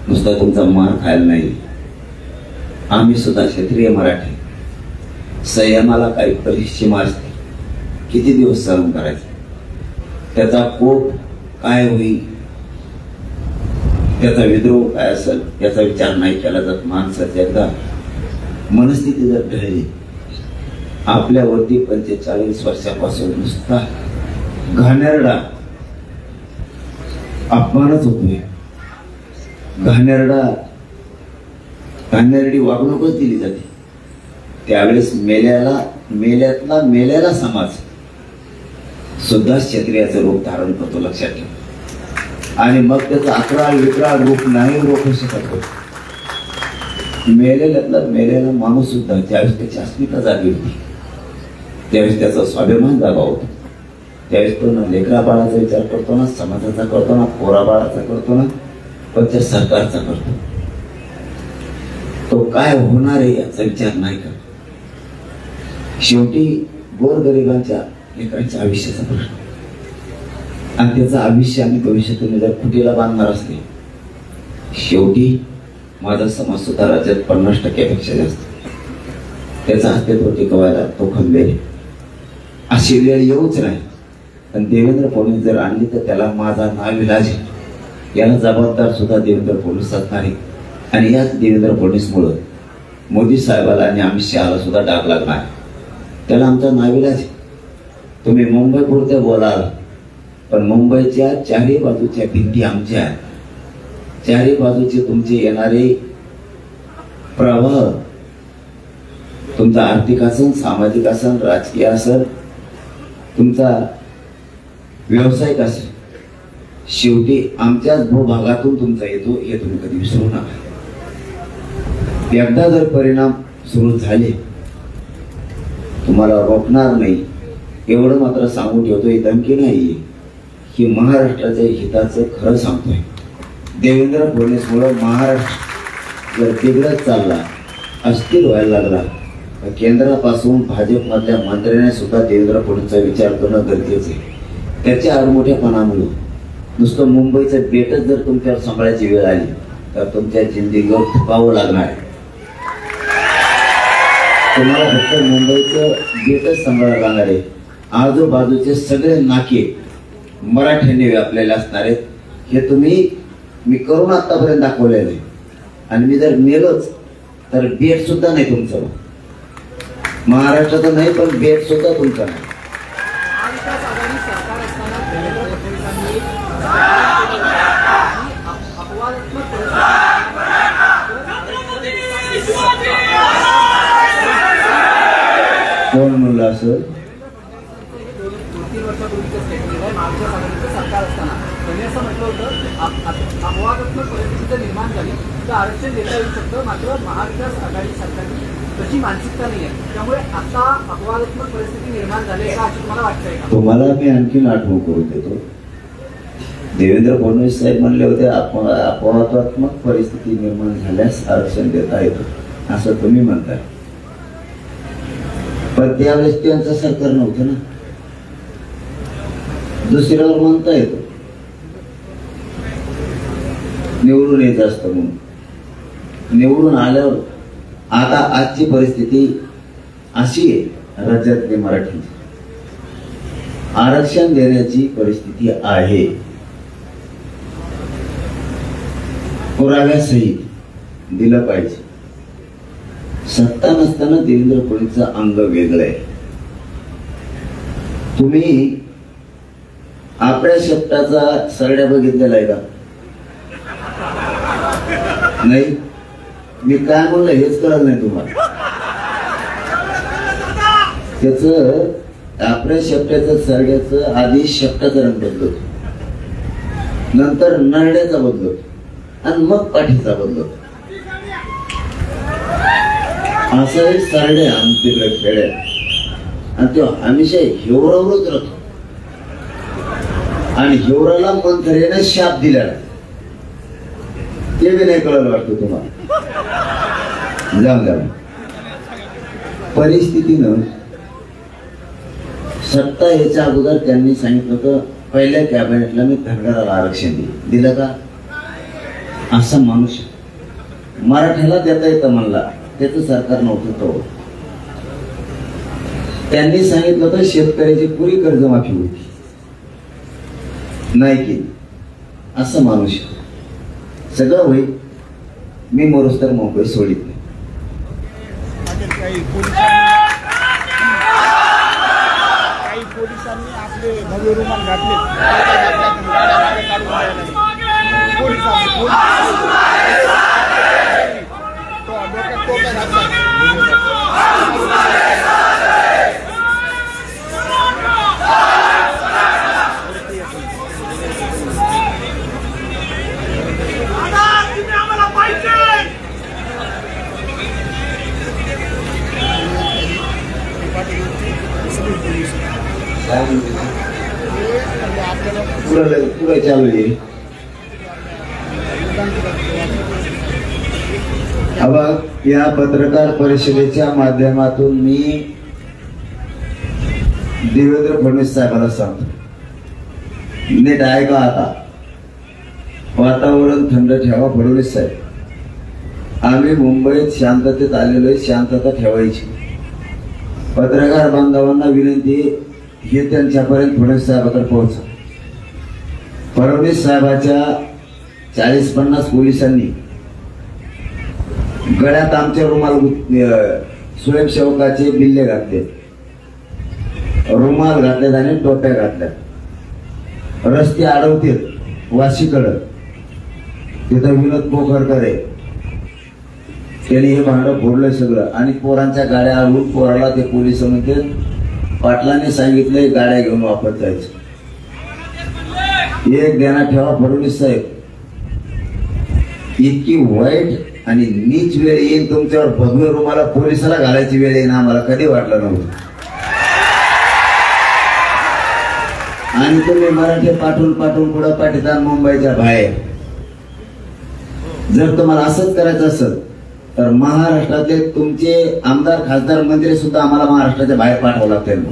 नुसता तुमचा मार खायला नाही. आम्ही सुद्धा क्षेत्रीय मराठी संयमाला काही परिसीमा असते. किती दिवस सहन करायचं, त्याचा कोप काय होईल, त्याचा विद्रोह काय असेल याचा विचार नाही केला जात. माणसाची एकदा मनस्थिती जर ढळली, आपल्यावरती 45 वर्षापासून नुसता घाणेरडा अपमानच होतोय, घाणेरडी वागणूकच दिली जाते. त्यावेळेस मेल्याला समाज सुद्धा क्षत्रियाचं रूप धारण करतो, लक्षात ठेवा. आणि मग त्याचं अकराळ रूप नाही रोखू शकत. मेलेला माणूस सुद्धा ज्यावेळेस त्याची अस्मिता जागी होती, त्यावेळेस त्याचा स्वाभिमान जागा होतो. त्यावेळेस तो ना लेकरा बाळाचा विचार करतो, ना समाजाचा करतो, ना पोरा बाळाचा करतो, ना पण त्या सरकारचा करतो. तो काय होणार आहे याचा विचार नाही करत. शेवटी गोरगरिबांच्या लेकरांच्या आयुष्याचा प्रश्न, आणि त्याचं आयुष्य आणि भविष्य तुम्ही जर कुटीला बांधणार असले, शेवटी माझा समाज सुद्धा राज्यात 50% जास्त, त्याचा अस्तित्व टिकवायला तो खंबीर. अशी वेळ येऊच नाही. आणि देवेंद्र फडणवीस जर आणली तर त्याला माझा नाविलाज आहे. याला जबाबदार सुद्धा देवेंद्र फडणवीस असणार आहे. आणि याच देवेंद्र फडणवीसमुळं मोदी साहेबाला आणि अमित शहाला सुद्धा डाग लागणार आहे. त्याला आमचा नाविलाज आहे. तुम्ही मुंबई पुरते बोलाल, पण मुंबईच्या चारही बाजूच्या भिंती आमच्या आहेत. चारही बाजूचे तुमचे येणारे प्रवाह, तुमचा आर्थिक असन, सामाजिक असन, राजकीय असन, तुमचा व्यावसायिक असेल, शेवटी आमच्याच भूभागातून तुमचा येतो, हे तुम्ही कधी विसरू नका. एकदा जर परिणाम सुरू झाले, तुम्हाला रोखणार नाही. एवढं मात्र सांगून ठेवतो, ही धमकी नाही, ही महाराष्ट्राच्या हिताचं खरं सांगतोय. देवेंद्र फडणवीसमुळे महाराष्ट्र जर बिघडत चालला, अस्थिर व्हायला लागला, तर केंद्रापासून भाजपमधल्या मंत्र्यांनी सुद्धा देवेंद्र फडणवीसचा विचार करणं गरजेचं आहे. त्याच्या आडमोठेपणामुळे नुसतं मुंबईचं बेटच जर तुमच्यावर सांभाळायची वेळ आली, तर तुमच्या जिंदगीवर थुकावं लागणार आहे. तुम्हाला फक्त मुंबईचं बेटच सांभाळायला लागणार आहे. आजूबाजूचे सगळे नाके मराठ्यांनी व्यापलेले असणार आहेत. हे मी करून आतापर्यंत दाखवलेलं आहे. आणि मी जर मेलोच तर बेट सुद्धा नाही तुमचं, महाराष्ट्राचं नाही, पण बेट सुद्धा तुमचं नाही. महाविकास आघाडी सरकार असताना देवेंद्र फडणवीसांनी अपवादात्मक कोण म्हणलं असं? 2-3 वर्षापूर्वीचं स्टेटमेंट आहे. महाविकास आघाडीचं सरकार असताना त्यांनी असं म्हटलं होतं, अपवादात्मक परिस्थिती जर निर्माण झाली तर आरक्षण देता येऊ शकतं. मात्र महाविकास आघाडी सरकारची तशी मानसिकता नाही आहे. त्यामुळे आता अपवादात्मक परिस्थिती निर्माण झाली आहे का असं तुम्हाला वाटतंय का? तुम्हाला मी आणखीन आठवण करून देतो. देवेंद्र फडणवीस साहेब म्हणले होते, अपवादात्मक परिस्थिती निर्माण झाल्यास आरक्षण देता येतं, असं तुम्ही म्हणताय. पण त्यावेळेस त्यांचं सरकार नव्हतं ना, दुसऱ्यावर म्हणता येतो निवडून येत असतं म्हणून. निवडून आल्यावर आता आजची परिस्थिती अशी आहे, राज्यातले मराठी आरक्षण देण्याची परिस्थिती आहे. पुराव्यासहित दिलं पाहिजे. सत्ता नसताना देवेंद्र फडणवीसचं अंग वेगळं आहे. तुम्ही आपल्या शब्दाचा सरड्या बघितलेला आहे का? नाही. मी काय म्हणलं हेच कळत नाही तुम्हाला. त्याच आपल्या शब्दाचं सरड्याचं आधी शब्दाचा रंग बदलतो, नंतर नरड्याचा बदलतो, आणि मग पाठीचा बदलतो. असं एक सरडे आमच्याकडे खेड्यात, आणि तो हमेशा हिवरावरच राहतो. आणि हिवराला मंत्र्याने शाप दिलेला, ते बी नाही कळलं वाटतं तुम्हाला. जाऊ द्या. परिस्थितीनं सत्ता याच्या अगोदर त्यांनी सांगितलं होतं पहिल्या कॅबिनेटला मी धनगराला आरक्षण दिलं का? असा माणूस मराठ्याला देता येतं म्हणला, त्याचं सरकार नव्हतं तो. त्यांनी सांगितलं होतं शेतकऱ्याची पुरी कर्जमाफी होती, नाही केली. असं माणूस सगळं होईल, मी मरोस तर मुंबई सोडित नाही. काही पोलिसांनी आपले भव्य रुमाल घातले. पुढे चालू आहे. या पत्रकार परिषदेच्या माध्यमातून मी देवेंद्र फडणवीस साहेबांना सांगतो, नीट ऐका. आता वातावरण थंड ठेवा. फडणवीस साहेब, आम्ही मुंबईत शांततेत आलेलो आहे, शांतता ठेवायची. पत्रकार बांधवांना विनंती, हे त्यांच्यापर्यंत फडणवीस साहेबांकडे पोहोचा. फडणवीस साहेबाच्या 40-50 पोलिसांनी गळ्यात आमच्या रुमाल स्वयंसेवकाचे बिल्ले घातले, रुमाल घातलेत आणि टोप्या घातल्या. रस्ते अडवतील वाशीकडं, तिथं विनोद पोखरकर आहे, त्यांनी हे भांडं फोडलंय सगळं. आणि पोरांच्या गाड्या अडवून पोराला ते पोलिस म्हणते पाटलांनी सांगितलंय गाड्या घेऊन वापस जायचं. एक ध्यानात ठेवा फडणवीस साहेब, इतकी वाईट आणि नीच वेळ येईल तुमच्यावर, भगवे रुमाला पोलिसाला घालायची वेळ येईल, आम्हाला कधी वाटलं नव्हतं. आणि तुम्ही मराठी पाठवून पुढे पाठवता मुंबईच्या बाहेर. जर तुम्हाला असंच करायचं असेल तर महाराष्ट्रातले तुमचे आमदार खासदार मंत्री सुद्धा आम्हाला महाराष्ट्राच्या बाहेर पाठवावं लागतील.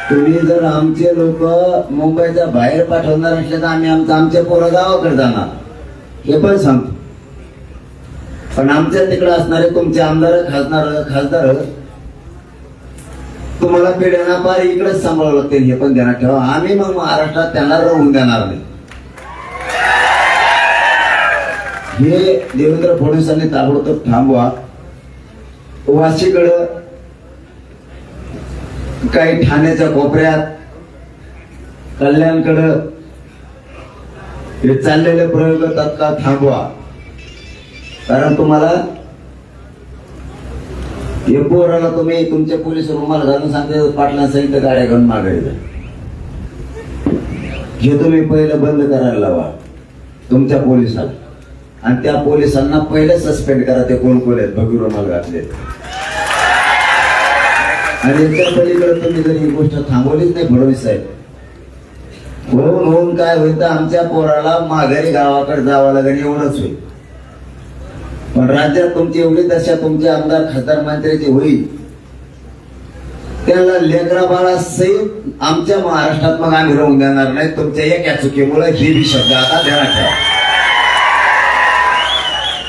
तुम्ही जर आमचे लोक मुंबईच्या बाहेर पाठवणार असले तर आम्ही आमच्या पोरं गावाकडे जाणार, हे पण सांगतो. पण आमच्या तिकडे असणारे तुमचे आमदार खासदार तुम्हाला पिढ्यांना पार इकडेच सांभाळावं लागतील, हे पण ध्यानात ठेवा. आम्ही मग महाराष्ट्रात त्यांना राहून देणार नाही. हे देवेंद्र फडणवीसांनी ताबडतोब थांबवा. वाशीकडं काही ठाण्याच्या कोपऱ्यात, कल्याणकडं हे चाललेले प्रयोग तत्काळ थांबवा. कारण तुम्हाला हे पोराला तुम्ही तुमचे पोलीस रुमाल घालून सांगते पाटलांना सांगितलं गाड्या घेऊन माघारी जा. हे तुम्ही पहिलं बंद करायला लावा तुमच्या पोलिसाला. आणि त्या पोलिसांना पहिले सस्पेंड करा, ते कोण कोण आहेत भगवी रुमाल घातले. आणि याच्या पलीकडे तुम्ही जर ही गोष्ट थांबवलीच नाही फडणवीस साहेब, होऊन काय होईल तर आमच्या पोराला माघारी गावाकडे जावं लागेल, एवढंच होईल. पण राज्यात तुमची एवढी दशा तुमचे आमदार खासदार मंत्र्याची होईल, त्याला लेकरा बाळा सहित आमच्या महाराष्ट्रात मग आम्ही राहून देणार नाही तुमच्या एका चुकीमुळे. ही शब्द आता ध्यानात ठेवा.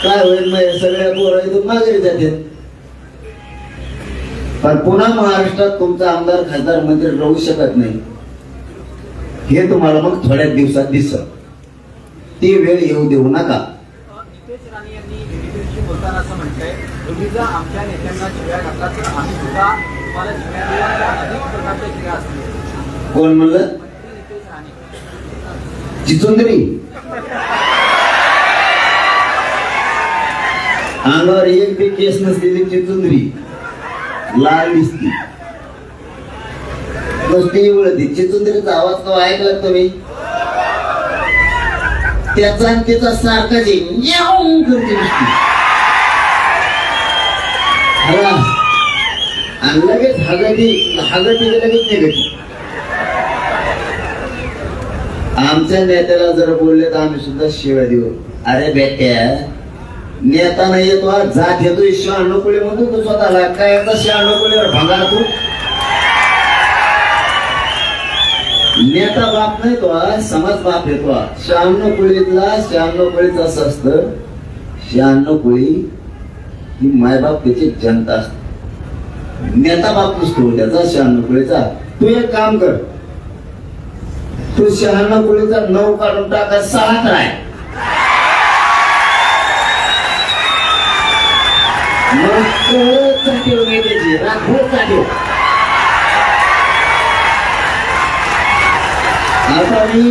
काय होईल मग सगळ्या पोरं इथून माघारी जातील, पण पुन्हा महाराष्ट्रात तुमचा आमदार खासदार मंत्री राहू शकत नाही. हे तुम्हाला मग थोड्या दिवसात दिसत. ती वेळ येऊ देऊ नका. नितेश राणे यांनी बीबीसीशी बोलताना असं म्हटलंय, तुम्ही जर आमच्या नेत्यांना शिव्या घातला तर आम्ही सुद्धा तुम्हाला शिव्या देऊन अनेक प्रकारच्या शिव्या असतील. कोण म्हणलं? नितेश राणे. चिचुंदरी अंगावर एक बी केस नसलेली चिचुंदरी, लाल दिसती नुसती एवढी. चिचुंदरीचा आवाज तो ऐकला तुम्ही? त्याचा आणि त्याचा सारखा जे करते नुसती. आणि लगेच हागटी लगेच निघती. आमच्या नेत्याला जर बोलले तर आम्ही सुद्धा शिव्या देऊ. अरे बेट्या नेता नाही येतो, जात येतो. 96 कोळी म्हणतो तू स्वतःला, काय 96 कोळीवर भंगार तू. नेता बाप नाही तो, समाज बाप येतो. 96 कोळीतला 96 कोळीच असं असतं, 96 कोळी ही मायबाप त्याची जनता असते. नेता बाप नसतो त्याचा 96 कोळीचा. तू एक काम कर, तू 96 कोळीचा 9 काढून टाका, 6 कराय. आता मी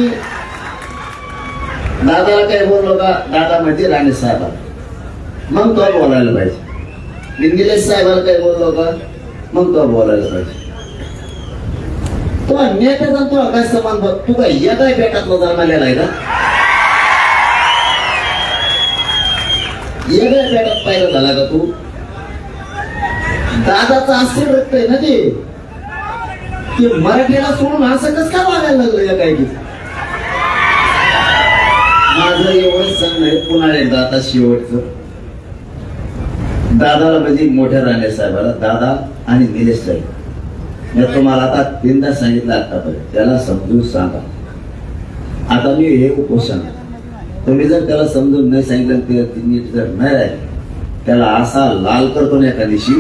दादाला काय बोललो का, दादा म्हणजे राणे साहेब, मग तो बोलायला पाहिजे. मी निलेश साहेबाला काय बोललो का, मग तो बोलायला पाहिजे. तो नेत्याचा तो काय समान बघ. तू काय या काय बेटातला जन्मालेला आहे का, येगळ्या बेटात पाहिलं झाला का तू. दादाचं आश्चर्य रक्त आहे ना ते मराठीला सोडून असं कसं काय वागायला लागलं या काय. माझं एवढंच सांगणं आहे, पुन्हा एकदा आता शेवटचं. दादाला म्हणजे मोठ्या राणे साहेबाला, दादा आणि निलेश साहेब, मी तुम्हाला आता 3दा सांगितलं आतापर्यंत, त्याला समजून सांगा. आता मी हे उपोषण, तुम्ही जर त्याला समजून नाही सांगितलं, ते नीट जर नाही राहिले, त्याला असा लाल करतो ना एका दिवशी,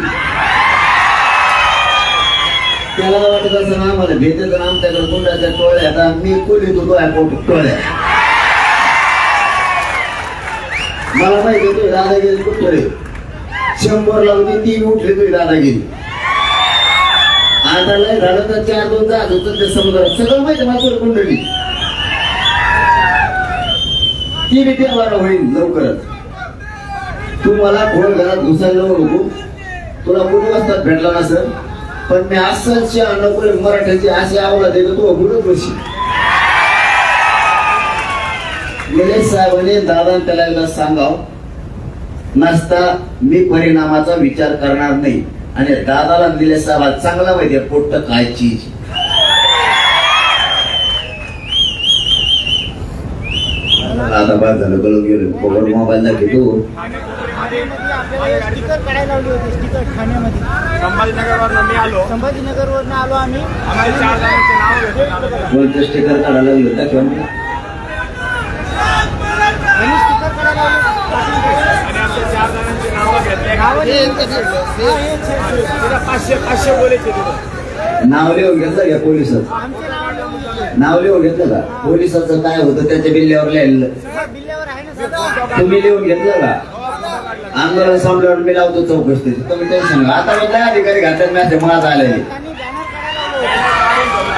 त्याला वाटत असं ना मला भेटेचं नाम त्याकडे गुंडाच्या टोळ्या. आता मी कोणी तो टोळ्या, मला माहिती होतो दादागिरी कुठे 100 लावली, 3 उठले तुझी दादागिरी. आता लय झालं तर 4-2 जात होतं ते समुद्रात, सगळं माहिती माझ्यावर कुंडली. ती भीती आम्हाला होईल लवकरच. तू मला खोल घरात घुसायला नको, तुला कुठे वाजतात भेटला नसेल, पण मी असंच 96 कोळी मराठ्याची अशी आवडा देतो, तू कुठं बशी. निलेश साहेबांनी दादा त्याला एकदा सांगाव नसता, मी परिणामाचा विचार करणार नाही. आणि दादाला निलेश साहेब चांगला माहितीये पोट्ट काय चीज. आता बाद झालं, गळून गेलो. मोबाईलला घेतो. स्टिकर काढायला लावली होती, स्टिकर ठाण्यामध्ये. संभाजीनगरवरून आलो आम्ही. कोणतं स्टिकर काढायला लागलं होता किंवा स्टिकर काढायला नाव लिहून घेतलं का पोलिसाचं, नाव लिहून घेतलं का पोलिसाचं, काय होतं त्याच्या बिल्ल्यावर लिहिलं, तुम्ही लिहून घेतलं का. आंदोलन संपल्यावर मी लावतो चौकशी त्याची, तुम्ही टेन्शन घ्या. आता मी काय अधिकारी घातल्यात, मी माझ आलेले,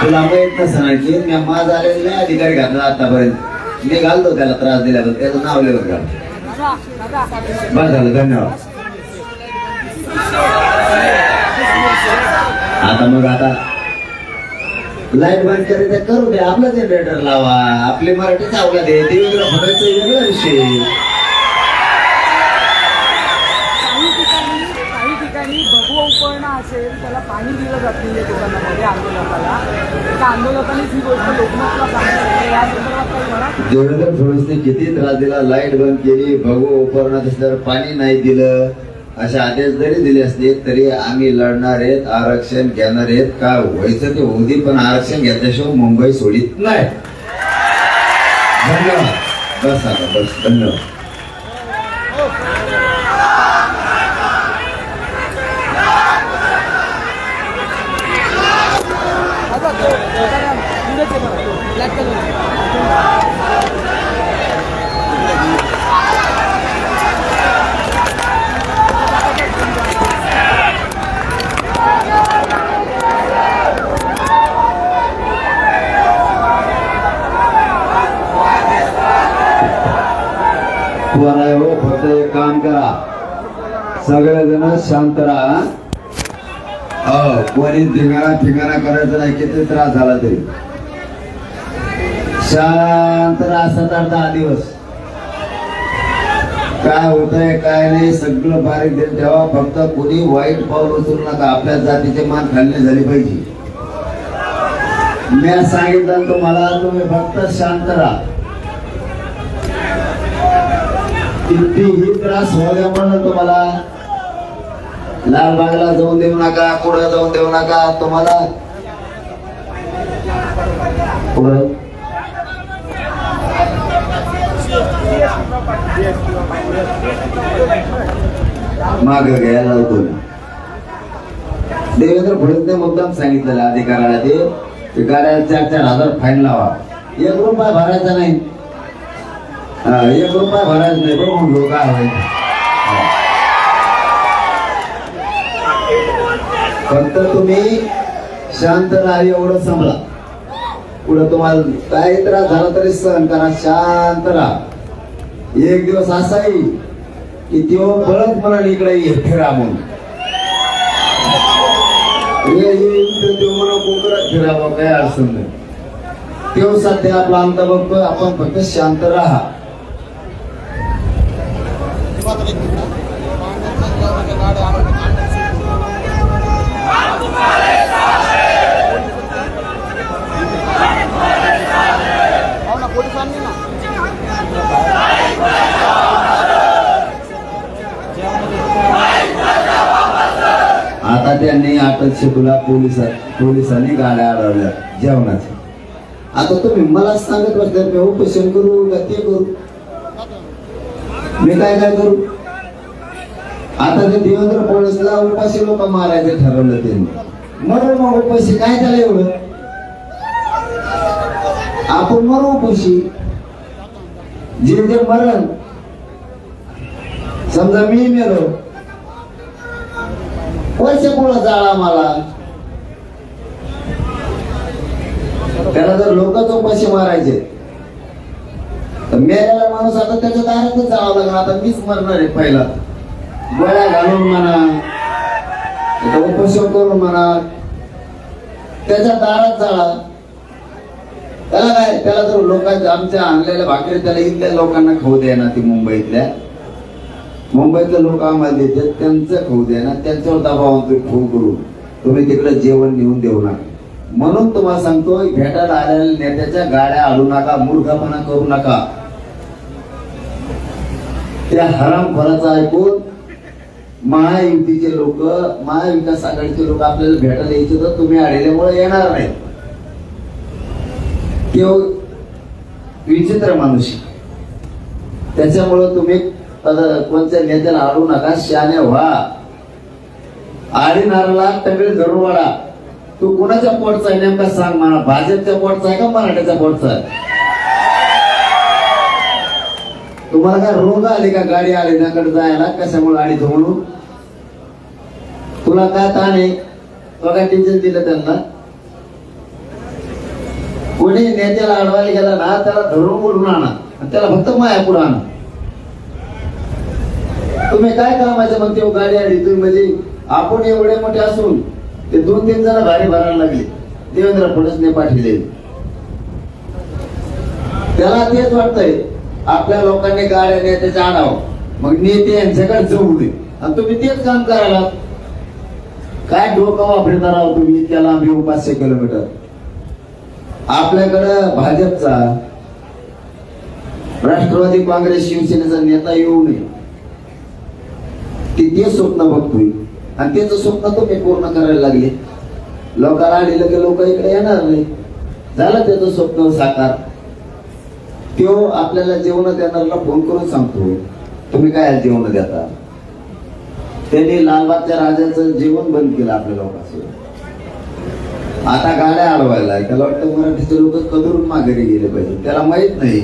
तुला माहित नसणार की मी माझ आलेले नाही अधिकारी घातला आतापर्यंत. मी घालतो त्याला त्रास दिल्याबद्दल, त्याचं नाव लिहून घालतो. बस झालं, धन्यवाद. आता मग आता लाईट बंद करायचं करू दे, आपलं जनरेटर लावा, आपली मराठी चावला दे, देवेंद्र फडणवीस वेगळा विषय. काही ठिकाणी भगवा उपळणा असेल, त्याला पाणी दिलं जात नाही दुकानामध्ये आंदोलकाला. त्या आंदोलकांनीच ही गोष्ट लोकमतला सांगितली. या संदर्भात काही म्हणा. देवेंद्र फडणवीसने किती त्रास दिला, लाईट बंद केली, भगवा उपरणा दिसल्यावर पाणी नाही दिलं, असे आदेश जरी दिले असते तरी आम्ही लढणार आहेत, आरक्षण घेणार आहेत. का व्हायचं ते होऊ दे, पण आरक्षण घेतल्याशिवाय मुंबई सोडित नाही. धन्यवाद. बस आता बस, धन्यवाद. हो, फक्त एक काम करा, सगळेजण शांत राहा. कोणी धिंगाणा फिंगाणा करायचं नाही, किती त्रास झाला तरी शांत राहा. 7-8 दिवस काय होतंय काय नाही सगळं बारीक देत ठेवा. फक्त कोणी वाईट पाऊल उचलू नका, आपल्या जातीचे मान खाल्ले झाले पाहिजे. मी सांगितलं तुम्हाला, तुम्ही फक्त शांत राहा. कितीही त्रास होऊ द्या म्हणलं तुम्हाला, लालबागला जाऊन देऊ नका, पुढे जाऊन देऊ नका, तुम्हाला पुढे माग घ्यायला होतो. देवेंद्र फडणवीसने मुद्दाम सांगितलेलं अधिकाऱ्याला ते गाड्या 4,000 फाईन लावा, 1 रुपया भरायचा नाही, 1 रुपया भरायचा नाही. बघून लोक आहे फक्त तुम्ही शांत राहा, एवढं सांभाळा. पुढे तुम्हाला काही त्रास झाला तरी सहन करा, शांत राहा. एक दिवस असा येईल की तो परत म्हणून इकडे फिरा म्हणून फिरावं, काही अडचण नाही. तो सध्या आपला अंत बघतोय, आपण फक्त शांत राहा. आता त्यांनी अटक शेतूला पोलिसांनी गाड्या अडवल्या जेवणाच्या. आता तुम्ही मला सांगत बसले मी उपोषण करू का ते करू, मी काय करू. आता ते देवेंद्र फडणवीसला उपाशी लोक मारायचे ठरवलं त्यांनी, म्हणून मग उपाशी काय त्याला एवढं, आपण मरू उपाशी. जे मरण समजा मी मेलो, वर्ष पुढे जाळा मला, त्याला जर लोकच उपाशी मारायचे तर मेलेला माणूस आता त्याच्या दारातच जावं लागणार. आता मीच मरणार आहे पहिला, गोळ्या घालून म्हणा, उपोषण करून म्हणा, त्याच्या दारात जाळा. त्याला काय, त्याला जर लोकांच्या आमच्या आणलेल्या भाकरी त्याला इथल्या लोकांना खाऊ द्या ना, ती मुंबईतले लोक आम्हाला देतात, त्यांचं खाऊ द्या ना, त्यांच्यावर दबाव आणतोय फोन करून तुम्ही तिकडे जेवण नेऊन देऊ नका. म्हणून तुम्हाला सांगतो, भेटायला आलेल्या नेत्याच्या गाड्या आणू नका, मूर्खपणा करू नका. त्या हरामखोराचं ऐकून महायुतीचे लोक, महाविकास आघाडीचे लोक आपल्याला भेटायला यायचे तर तुम्ही आलेल्यामुळे येणार नाही. तो विचित्र माणूस, त्याच्यामुळे तुम्ही कोणत्या नेत्याला आडू नका, शहाणे व्हा. आडी नारळा टगळे धरून वाडा. तू कोणाच्या पोटचा आहे नेमका सांग मला, भाजपच्या पोटचा आहे का मराठ्याच्या पोटचा आहे? तुम्हाला काय रोग आले का, गाडी आली नाकडे जायला, कशामुळे आली तो म्हणून? तुला काय ताण आहे, तो काय टेन्शन दिलं त्यांना? कोणी नेत्याला अडवायला गेला ना, त्याला धरून बोलून आणा, त्याला फक्त माया पुढे आणा. तुम्ही काय कामाचं मग ते गाडी आली तुम्ही, म्हणजे आपण एवढे मोठे असून ते 2-3 जण गाडी भरायला लागले, देवेंद्र फडणवीसने पाठवले. त्याला तेच वाटतंय आपल्या लोकांनी गाड्या नेत्याच्या आणावं, मग नेते यांच्याकडे जाऊ दे, आणि तुम्ही तेच काम करायला. काय डोकं वापरणार आहोत तुम्ही, त्याला आम्ही 500 किलोमीटर. आपल्याकडं भाजपचा, राष्ट्रवादी काँग्रेस, शिवसेनेचा नेता येऊ नये, ते स्वप्न बघतोय, आणि त्याचं स्वप्न तुम्ही पूर्ण करायला लागले. लोकांना आलेलं की लोक इकडे येणार नाही, झालं त्याचं स्वप्न साकार. तो आपल्याला जेवण देणाऱ्याला फोन करून सांगतो, तुम्ही काय जेवण देता. त्यांनी लालबागच्या राजाचं जेवण बंद केलं आपल्या लोकांसोबत. आता गाड्या अडवायला, त्याला वाटतं मराठीचे लोक कदरून माघारी गेले पाहिजे. त्याला माहित नाही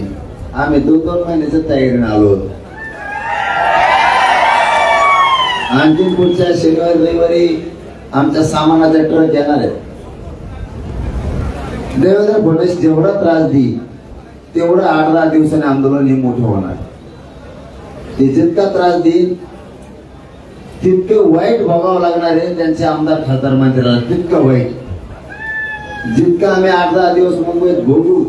आम्ही 2-2 महिन्याच्या तयारीने आलो. आणखी पुढच्या शनिवारी रविवारी आमच्या सामानाचा ट्रक येणार आहे. देवेंद्र फडणवीस जेवढा त्रास देईल तेवढं 8-10 दिवसांनी आंदोलन हे मोठं होणार. ते जितका त्रास देईल तितकं वाईट भोगावं लागणार आहे त्यांचे आमदार खासदार मंत्र्याला, तितकं वाईट. जितकं आम्ही 8-10 दिवस मुंबईत भोगू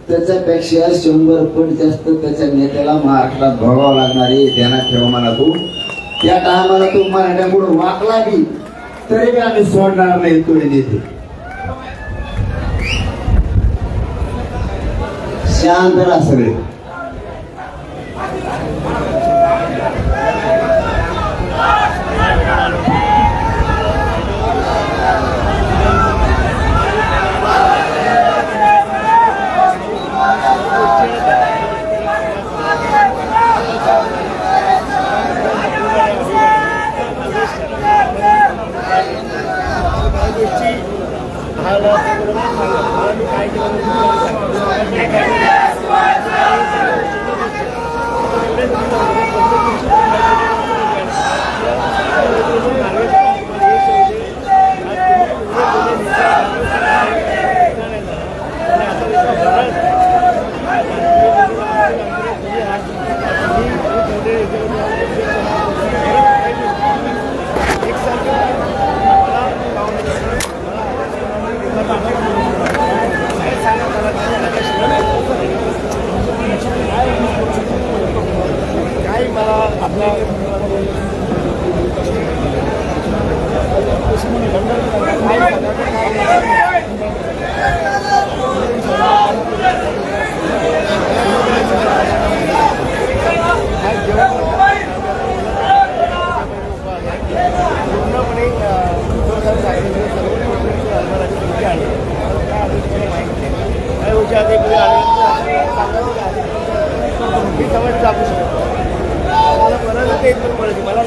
त्याच्यापेक्षा 100 पट जास्त त्याच्या नेत्याला महाराष्ट्रात भोगावं लागणार आहे. ध्यानात ठेवा मला. तू या टायमाला तो मराठ्यापुढे वाकला बी तरी आम्ही सोडणार नाही तो नेते. शांत राहा सगळे. काय केलं काय मला आपल्या पूर्णपणे काही गोष्टी आता समज दाखवू शकतो मला परत येत पण पडते मला